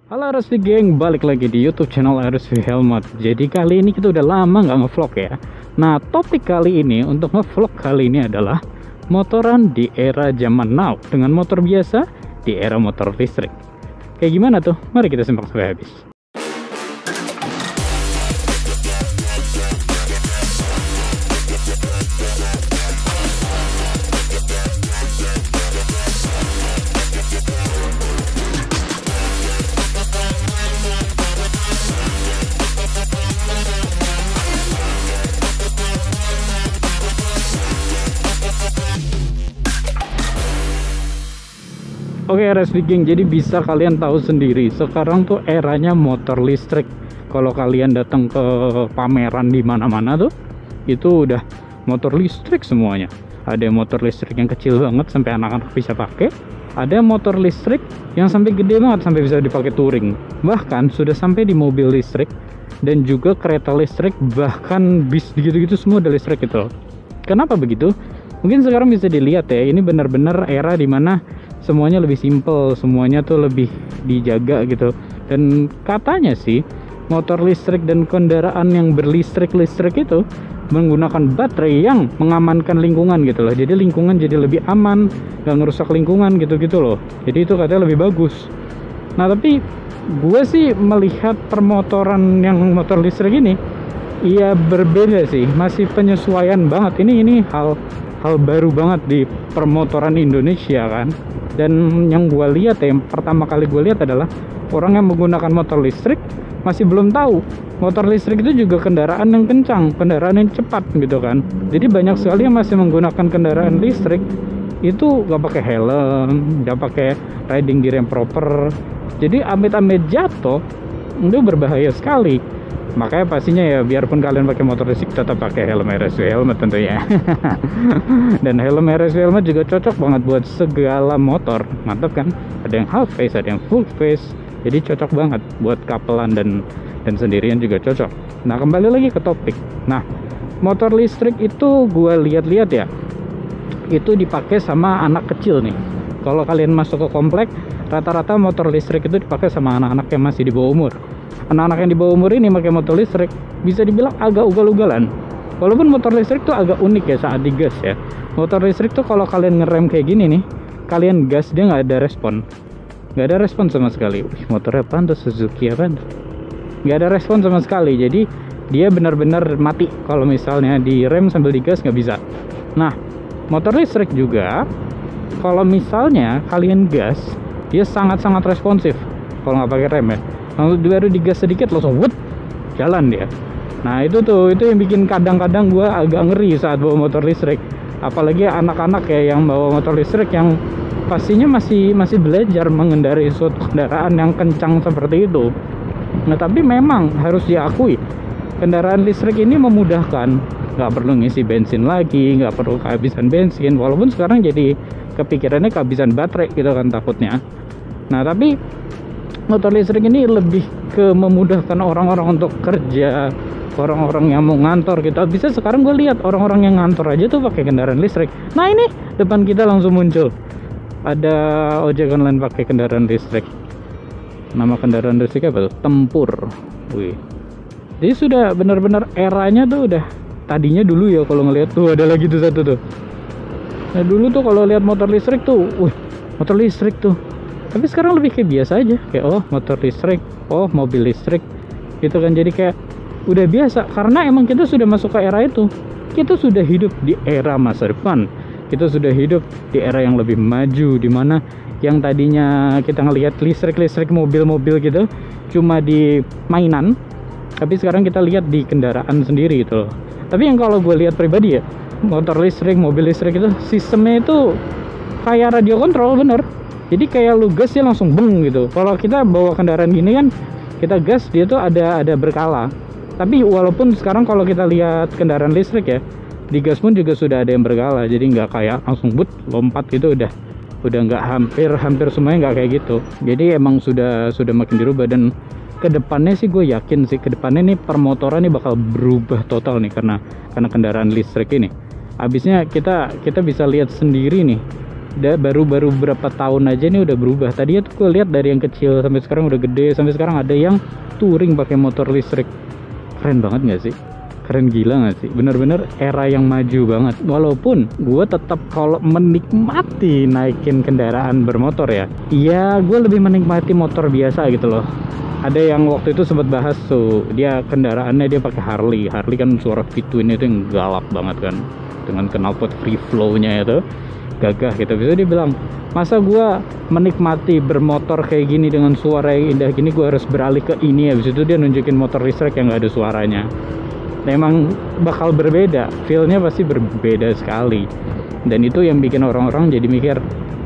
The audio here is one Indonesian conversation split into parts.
Halo RSV Geng, balik lagi di YouTube channel RSV Helmet. Jadi kali ini kita udah lama nggak ngevlog ya. Nah, topik kali ini untuk ngevlog kali ini adalah motoran di era zaman now dengan motor biasa di era motor listrik. Kayak gimana tuh? Mari kita simak sampai habis. Oke RSV Geng, jadi bisa kalian tahu sendiri sekarang tuh eranya motor listrik. Kalau kalian datang ke pameran di mana-mana tuh itu udah motor listrik semuanya. Ada motor listrik yang kecil banget sampai anak-anak bisa pakai, ada motor listrik yang sampai gede banget sampai bisa dipakai touring. Bahkan sudah sampai di mobil listrik dan juga kereta listrik, bahkan bis gitu-gitu semua udah listrik gitu. Kenapa begitu? Mungkin sekarang bisa dilihat ya, ini benar-benar era dimana semuanya lebih simple, semuanya tuh lebih dijaga gitu. Dan katanya sih motor listrik dan kendaraan yang berlistrik-listrik itu menggunakan baterai yang mengamankan lingkungan gitu loh. Jadi lingkungan jadi lebih aman, gak ngerusak lingkungan gitu-gitu loh. Jadi itu katanya lebih bagus. Nah tapi gue sih melihat permotoran yang motor listrik ini iya berbeda sih, masih penyesuaian banget. Ini hal baru banget di permotoran Indonesia kan. Dan yang gue lihat ya, yang pertama kali gue lihat adalah orang yang menggunakan motor listrik masih belum tahu motor listrik itu juga kendaraan yang kencang, kendaraan yang cepat gitu kan. Jadi banyak sekali yang masih menggunakan kendaraan listrik itu gak pakai helm, gak pakai riding gear yang proper. Jadi amit-amit jatuh itu berbahaya sekali. Makanya pastinya ya, biarpun kalian pakai motor listrik tetap pakai helm RSV Helmet tentunya. Dan helm RSV Helmet juga cocok banget buat segala motor. Mantap kan? Ada yang half face, ada yang full face. Jadi cocok banget buat kapelan dan sendirian juga cocok. Nah, kembali lagi ke topik. Nah, motor listrik itu gue lihat-lihat ya, itu dipakai sama anak kecil nih. Kalau kalian masuk ke komplek, rata-rata motor listrik itu dipakai sama anak-anak yang masih di bawah umur. Anak-anak yang di bawah umur ini pakai motor listrik bisa dibilang agak ugal-ugalan. Walaupun motor listrik tuh agak unik ya saat digas ya. Motor listrik tuh kalau kalian ngerem kayak gini nih, kalian gas dia nggak ada respon. Nggak ada respon sama sekali. Wih, motornya apaan tuh? Suzuki apaan tuh? Nggak ada respon sama sekali. Jadi dia benar-benar mati kalau misalnya direm sambil digas, nggak bisa. Nah, motor listrik juga kalau misalnya kalian gas, dia sangat-sangat responsif kalau nggak pakai rem ya. Lalu baru digas sedikit langsung wut, jalan dia. Nah itu yang bikin kadang-kadang gue agak ngeri saat bawa motor listrik. Apalagi anak-anak ya yang bawa motor listrik yang pastinya masih belajar mengendarai suatu kendaraan yang kencang seperti itu. Nah tapi memang harus diakui, kendaraan listrik ini memudahkan. Nggak perlu ngisi bensin lagi, nggak perlu kehabisan bensin. Walaupun sekarang jadi kepikirannya kehabisan baterai gitu kan takutnya. Nah tapi motor listrik ini lebih ke memudahkan orang-orang untuk kerja, orang-orang yang mau ngantor gitu. Bisa sekarang gue lihat orang-orang yang ngantor aja tuh pakai kendaraan listrik. Nah ini depan kita langsung muncul ada ojek online pakai kendaraan listrik. Nama kendaraan listrik apa tuh? Tempur. Wih. Jadi sudah benar-benar eranya tuh udah. Tadinya dulu ya kalau ngelihat tuh ada lagi tuh satu tuh. Nah dulu tuh kalau lihat motor listrik tuh, wih, motor listrik tuh. Tapi sekarang lebih kayak biasa aja, kayak oh motor listrik, oh mobil listrik gitu kan. Jadi kayak udah biasa karena emang kita sudah masuk ke era itu. Kita sudah hidup di era masa depan. Kita sudah hidup di era yang lebih maju, dimana yang tadinya kita ngelihat listrik mobil-mobil gitu cuma di mainan, tapi sekarang kita lihat di kendaraan sendiri gitu loh. Tapi yang kalau gue lihat pribadi ya, motor listrik, mobil listrik itu sistemnya itu kayak radio kontrol bener. Jadi kayak lu gas dia langsung beng gitu. Kalau kita bawa kendaraan gini kan, kita gas dia tuh ada berkala. Tapi walaupun sekarang kalau kita lihat kendaraan listrik ya, di gas pun juga sudah ada yang berkala. Jadi nggak kayak langsung but lompat gitu, udah nggak hampir semuanya nggak kayak gitu. Jadi emang sudah makin dirubah. Dan kedepannya sih gue yakin sih kedepannya nih permotoran nih bakal berubah total nih karena kendaraan listrik ini. Habisnya kita bisa lihat sendiri nih baru berapa tahun aja nih udah berubah. Tadinya tuh gue lihat dari yang kecil sampai sekarang udah gede, sampai sekarang ada yang touring pakai motor listrik. Keren banget nggak sih? Keren gila nggak sih? Bener-bener era yang maju banget. Walaupun gue tetap kalau menikmati naikin kendaraan bermotor ya, iya gue lebih menikmati motor biasa gitu loh. Ada yang waktu itu sempat bahas tuh, dia kendaraannya dia pakai Harley kan suara V-twin itu yang galak banget kan, dengan knalpot free flow-nya itu gagah gitu. Bisa dia bilang, masa gua menikmati bermotor kayak gini dengan suara yang indah gini, gua harus beralih ke ini. Habis itu dia nunjukin motor listrik yang gak ada suaranya. Memang bakal berbeda, feel-nya pasti berbeda sekali. Dan itu yang bikin orang-orang jadi mikir,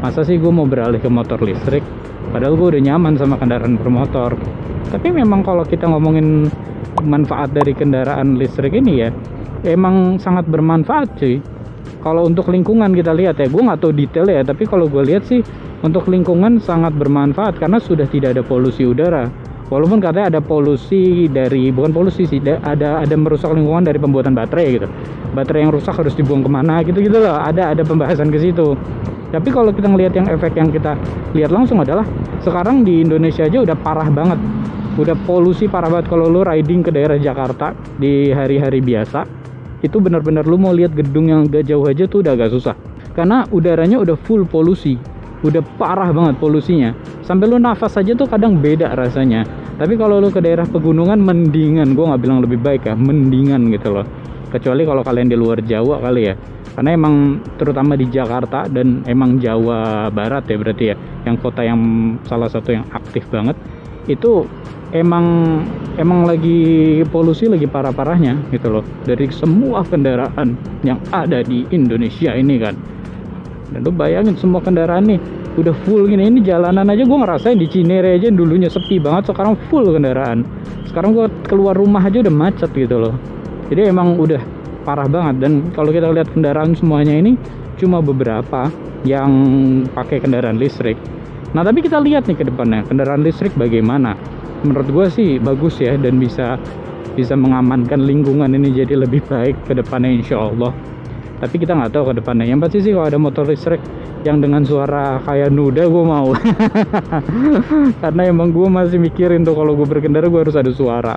masa sih gua mau beralih ke motor listrik, padahal gua udah nyaman sama kendaraan bermotor. Tapi memang kalau kita ngomongin manfaat dari kendaraan listrik ini ya, emang sangat bermanfaat cuy. Kalau untuk lingkungan kita lihat ya, gue nggak tahu detail ya, tapi kalau gue lihat sih untuk lingkungan sangat bermanfaat karena sudah tidak ada polusi udara. Walaupun katanya ada polusi dari, bukan polusi sih, ada merusak lingkungan dari pembuatan baterai gitu. Baterai yang rusak harus dibuang kemana gitu loh. Ada pembahasan ke situ. Tapi kalau kita ngelihat yang efek yang kita lihat langsung adalah sekarang di Indonesia aja udah parah banget. Udah polusi parah banget. Kalau lu riding ke daerah Jakarta di hari-hari biasa, itu benar-benar lu mau lihat gedung yang agak jauh aja tuh udah agak susah karena udaranya udah full polusi, udah parah banget polusinya, sampai lu nafas aja tuh kadang beda rasanya. Tapi kalau lu ke daerah pegunungan mendingan, gue nggak bilang lebih baik ya, mendingan gitu loh, kecuali kalau kalian di luar Jawa kali ya, karena emang terutama di Jakarta dan emang Jawa Barat ya berarti ya, yang kota yang salah satu yang aktif banget itu emang lagi polusi lagi parah-parahnya gitu loh, dari semua kendaraan yang ada di Indonesia ini kan. Dan lu bayangin semua kendaraan nih udah full gini, ini jalanan aja gue ngerasain di Cinere aja dulunya sepi banget, sekarang full kendaraan. Sekarang gue keluar rumah aja udah macet gitu loh. Jadi emang udah parah banget. Dan kalau kita lihat kendaraan semuanya ini cuma beberapa yang pakai kendaraan listrik. Nah tapi kita lihat nih ke depannya kendaraan listrik bagaimana. Menurut gue sih bagus ya, dan bisa mengamankan lingkungan ini jadi lebih baik ke depannya insya Allah. Tapi kita nggak tahu ke depannya. Yang pasti sih kalau ada motor listrik yang dengan suara kayak Nuda gue mau. Karena emang gue masih mikirin tuh kalau gue berkendara gue harus ada suara.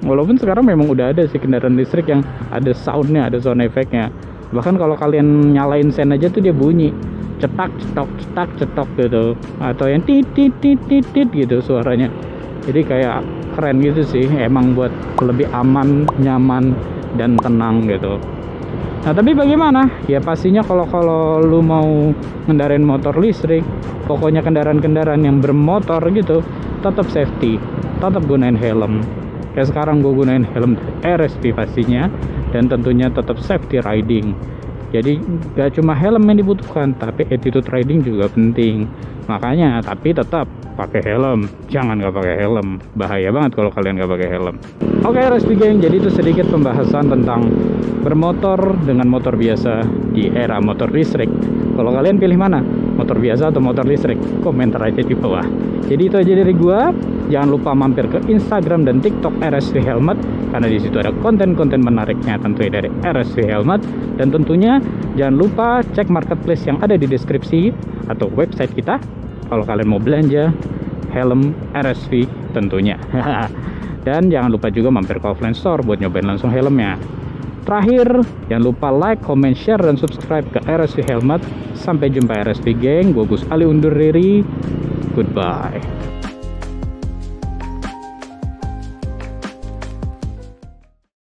Walaupun sekarang memang udah ada sih kendaraan listrik yang ada soundnya, ada sound efeknya. Bahkan kalau kalian nyalain sen aja tuh dia bunyi cetak cetok gitu, atau yang tit gitu suaranya. Jadi kayak keren gitu sih, emang buat lebih aman, nyaman, dan tenang gitu. Nah tapi bagaimana? Ya pastinya kalau lu mau ngendarain motor listrik, pokoknya kendaraan-kendaraan yang bermotor gitu, tetap safety, tetap gunain helm. Kayak sekarang gue gunain helm RSP pastinya, dan tentunya tetap safety riding. Jadi gak cuma helm yang dibutuhkan, tapi attitude riding juga penting. Makanya tapi tetap pakai helm, jangan gak pakai helm, bahaya banget kalau kalian gak pakai helm. Oke RSP Gang, jadi itu sedikit pembahasan tentang bermotor dengan motor biasa di era motor listrik. Kalau kalian pilih mana, motor biasa atau motor listrik? Komentar aja di bawah. Jadi itu aja dari gua. Jangan lupa mampir ke Instagram dan TikTok RSV Helmet, karena di situ ada konten-konten menariknya tentunya dari RSV Helmet. Dan tentunya jangan lupa cek marketplace yang ada di deskripsi atau website kita kalau kalian mau belanja helm RSV tentunya. Dan jangan lupa juga mampir ke offline store buat nyobain langsung helmnya. Terakhir, jangan lupa like, comment, share, dan subscribe ke RSV Helmet. Sampai jumpa RSV Gang, gue Gus Ali undur diri. Goodbye.